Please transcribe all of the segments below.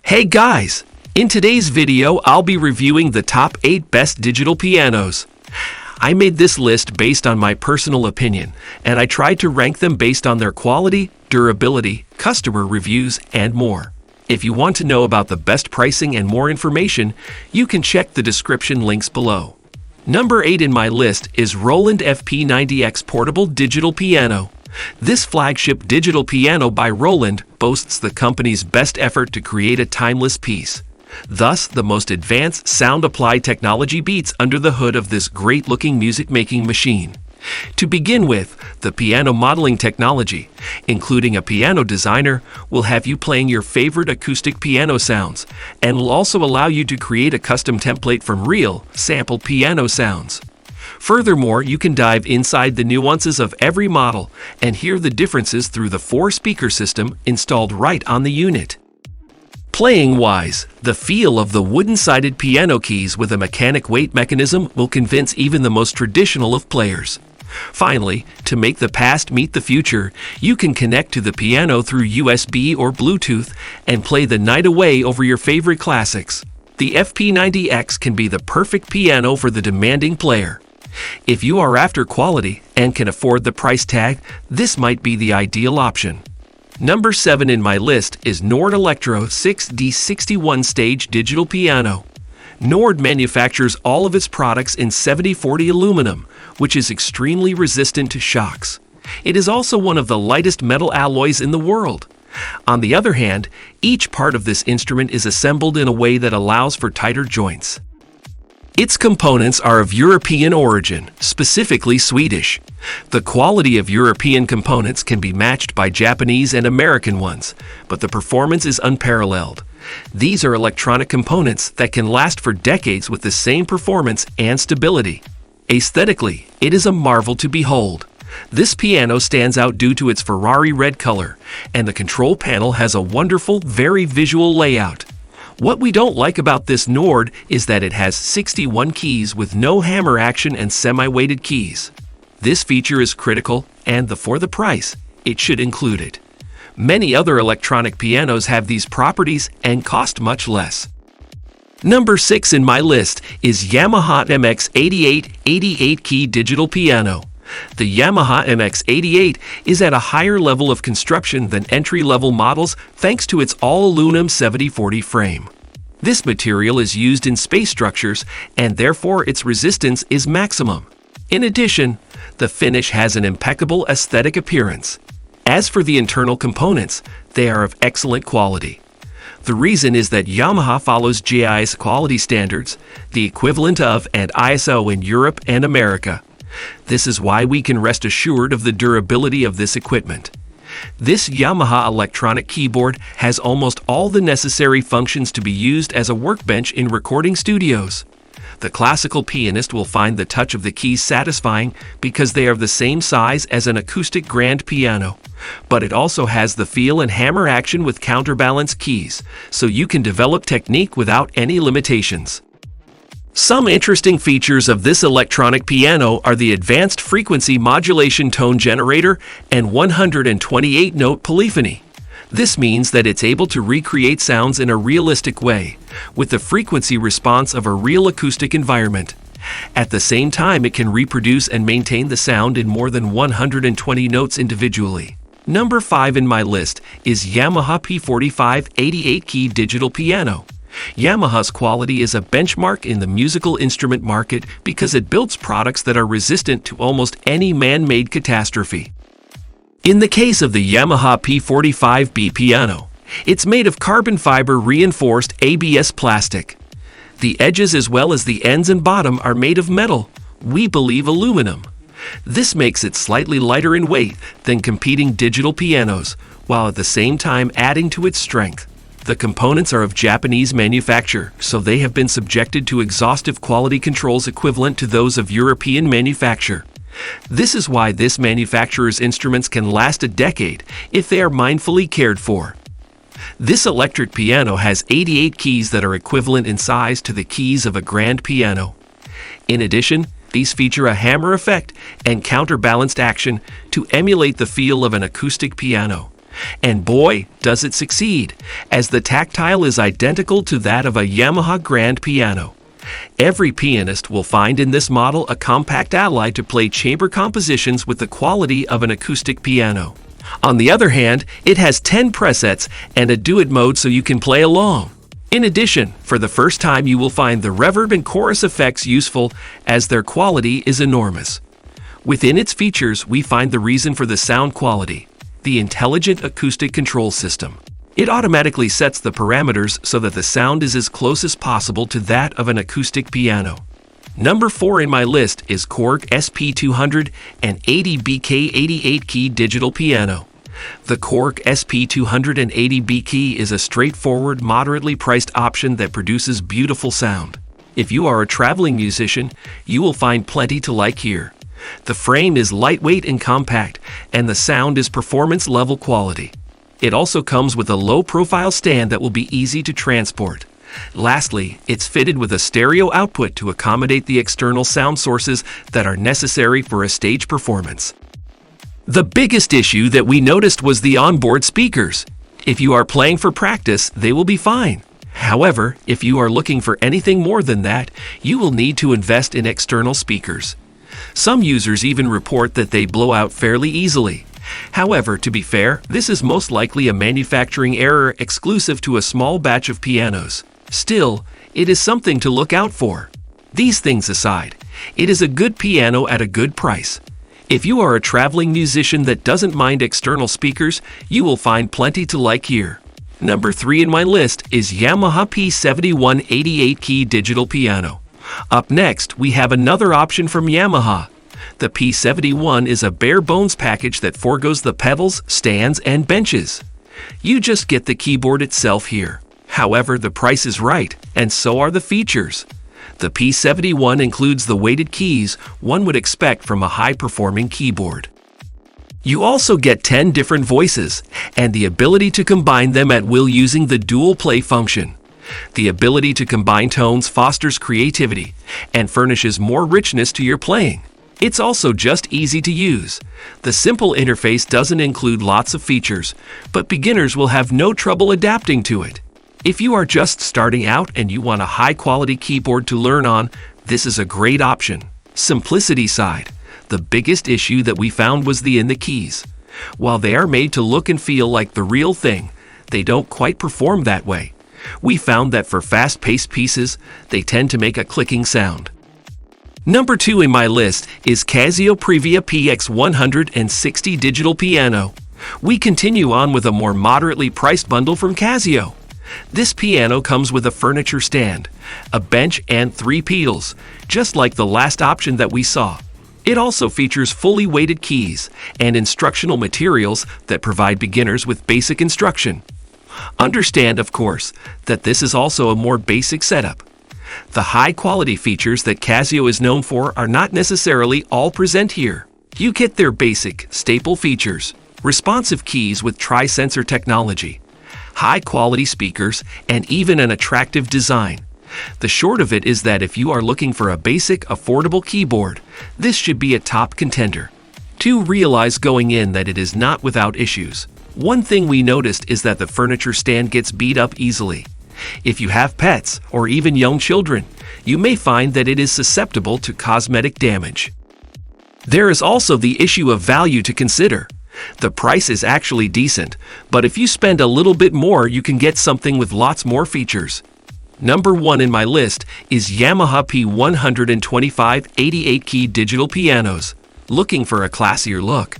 Hey guys! In today's video, I'll be reviewing the top 8 best digital pianos. I made this list based on my personal opinion, and I tried to rank them based on their quality, durability, customer reviews, and more. If you want to know about the best pricing and more information, you can check the description links below. Number 8 in my list is Roland FP90X Portable Digital Piano. This flagship digital piano by Roland boasts the company's best effort to create a timeless piece. Thus, the most advanced sound-applied technology beats under the hood of this great-looking music-making machine. To begin with, the piano modeling technology, including a piano designer, will have you playing your favorite acoustic piano sounds and will also allow you to create a custom template from real, sampled piano sounds. Furthermore, you can dive inside the nuances of every model and hear the differences through the 4-speaker system installed right on the unit. Playing-wise, the feel of the wooden-sided piano keys with a mechanic weight mechanism will convince even the most traditional of players. Finally, to make the past meet the future, you can connect to the piano through USB or Bluetooth and play the night away over your favorite classics. The FP90X can be the perfect piano for the demanding player. If you are after quality and can afford the price tag, this might be the ideal option. Number 7 in my list is Nord Electro 6D61 Stage Digital Piano. Nord manufactures all of its products in 7040 aluminum, which is extremely resistant to shocks. It is also one of the lightest metal alloys in the world. On the other hand, each part of this instrument is assembled in a way that allows for tighter joints. Its components are of European origin, specifically Swedish. The quality of European components can be matched by Japanese and American ones, but the performance is unparalleled. These are electronic components that can last for decades with the same performance and stability. Aesthetically, it is a marvel to behold. This piano stands out due to its Ferrari red color, and the control panel has a wonderful, very visual layout. What we don't like about this Nord is that it has 61 keys with no hammer action and semi-weighted keys. This feature is critical, and for the price, it should include it. Many other electronic pianos have these properties and cost much less. Number 6 in my list is Yamaha MX88 88-key digital piano. The Yamaha MX88 is at a higher level of construction than entry-level models thanks to its all-aluminum 7040 frame. This material is used in space structures and therefore its resistance is maximum. In addition, the finish has an impeccable aesthetic appearance. As for the internal components, they are of excellent quality. The reason is that Yamaha follows JIS quality standards, the equivalent of and ISO in Europe and America. This is why we can rest assured of the durability of this equipment. This Yamaha electronic keyboard has almost all the necessary functions to be used as a workbench in recording studios. The classical pianist will find the touch of the keys satisfying because they are the same size as an acoustic grand piano. But it also has the feel and hammer action with counterbalance keys, so you can develop technique without any limitations. Some interesting features of this electronic piano are the advanced frequency modulation tone generator and 128-note polyphony. This means that it's able to recreate sounds in a realistic way, with the frequency response of a real acoustic environment. At the same time, it can reproduce and maintain the sound in more than 120 notes individually. Number 5 in my list is Yamaha P45 88-key digital piano. Yamaha's quality is a benchmark in the musical instrument market because it builds products that are resistant to almost any man-made catastrophe. In the case of the Yamaha P45B piano, it's made of carbon fiber reinforced ABS plastic. The edges as well as the ends and bottom are made of metal, we believe aluminum. This makes it slightly lighter in weight than competing digital pianos, while at the same time adding to its strength. The components are of Japanese manufacture, so they have been subjected to exhaustive quality controls equivalent to those of European manufacture. This is why this manufacturer's instruments can last a decade if they are mindfully cared for. This electric piano has 88 keys that are equivalent in size to the keys of a grand piano. In addition, these feature a hammer effect and counterbalanced action to emulate the feel of an acoustic piano. And boy, does it succeed, as the tactile is identical to that of a Yamaha grand piano. Every pianist will find in this model a compact ally to play chamber compositions with the quality of an acoustic piano. On the other hand, it has 10 presets and a duet mode so you can play along. In addition, for the first time you will find the reverb and chorus effects useful, as their quality is enormous. Within its features, we find the reason for the sound quality: the intelligent acoustic control system. It automatically sets the parameters so that the sound is as close as possible to that of an acoustic piano. Number 4 in my list is Korg SP200 and 80BK 88-key digital piano. The Korg SP280B is a straightforward, moderately priced option that produces beautiful sound. If you are a traveling musician, you will find plenty to like here. The frame is lightweight and compact, and the sound is performance-level quality. It also comes with a low-profile stand that will be easy to transport. Lastly, it's fitted with a stereo output to accommodate the external sound sources that are necessary for a stage performance. The biggest issue that we noticed was the onboard speakers. If you are playing for practice, they will be fine. However, if you are looking for anything more than that, you will need to invest in external speakers. Some users even report that they blow out fairly easily. However, to be fair, this is most likely a manufacturing error exclusive to a small batch of pianos. Still, it is something to look out for. These things aside, it is a good piano at a good price. If you are a traveling musician that doesn't mind external speakers, you will find plenty to like here. Number 3 in my list is Yamaha P71 88-key digital piano. Up next, we have another option from Yamaha. The P71 is a bare-bones package that forgoes the pedals, stands, and benches. You just get the keyboard itself here. However, the price is right, and so are the features. The P71 includes the weighted keys one would expect from a high-performing keyboard. You also get 10 different voices, and the ability to combine them at will using the dual play function. The ability to combine tones fosters creativity and furnishes more richness to your playing. It's also just easy to use. The simple interface doesn't include lots of features, but beginners will have no trouble adapting to it. If you are just starting out and you want a high-quality keyboard to learn on, this is a great option. Simplicity side, the biggest issue that we found was in the keys. While they are made to look and feel like the real thing, they don't quite perform that way. We found that for fast-paced pieces, they tend to make a clicking sound. Number 2 in my list is Casio Previa PX160 digital piano. We continue on with a more moderately priced bundle from Casio. This piano comes with a furniture stand, a bench, and 3 pedals, just like the last option that we saw. It also features fully weighted keys and instructional materials that provide beginners with basic instruction. Understand, of course, that this is also a more basic setup. The high-quality features that Casio is known for are not necessarily all present here. You get their basic, staple features: responsive keys with tri-sensor technology, high-quality speakers, and even an attractive design. The short of it is that if you are looking for a basic, affordable keyboard, this should be a top contender. To realize going in that it is not without issues. One thing we noticed is that the furniture stand gets beat up easily. If you have pets or even young children, you may find that it is susceptible to cosmetic damage. There is also the issue of value to consider. The price is actually decent, but if you spend a little bit more, you can get something with lots more features. Number 1 in my list is Yamaha P125 88-key digital pianos. Looking for a classier look?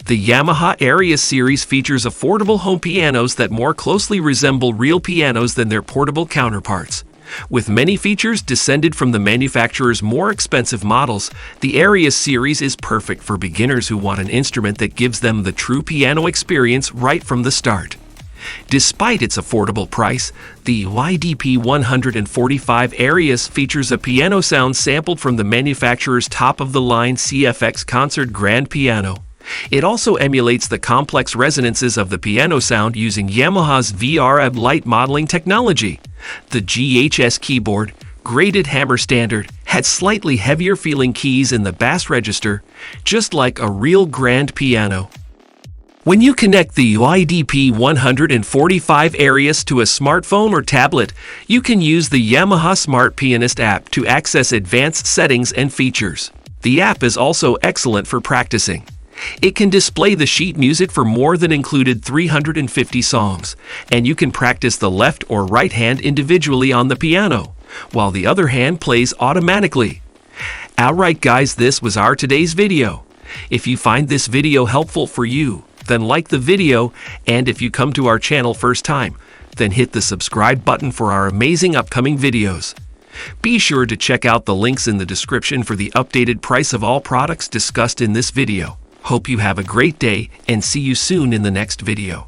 The Yamaha Arius series features affordable home pianos that more closely resemble real pianos than their portable counterparts. With many features descended from the manufacturer's more expensive models, the Arius series is perfect for beginners who want an instrument that gives them the true piano experience right from the start. Despite its affordable price, the YDP 145 Arius features a piano sound sampled from the manufacturer's top-of-the-line CFX Concert Grand Piano. It also emulates the complex resonances of the piano sound using Yamaha's VRAB light modeling technology. The GHS keyboard, graded hammer standard, had slightly heavier feeling keys in the bass register, just like a real grand piano. When you connect the YDP 145 Arius to a smartphone or tablet, you can use the Yamaha Smart Pianist app to access advanced settings and features. The app is also excellent for practicing. It can display the sheet music for more than included 350 songs, and you can practice the left or right hand individually on the piano, while the other hand plays automatically. Alright guys, this was our today's video. If you find this video helpful for you, then like the video, and if you come to our channel first time, then hit the subscribe button for our amazing upcoming videos. Be sure to check out the links in the description for the updated price of all products discussed in this video. Hope you have a great day and see you soon in the next video.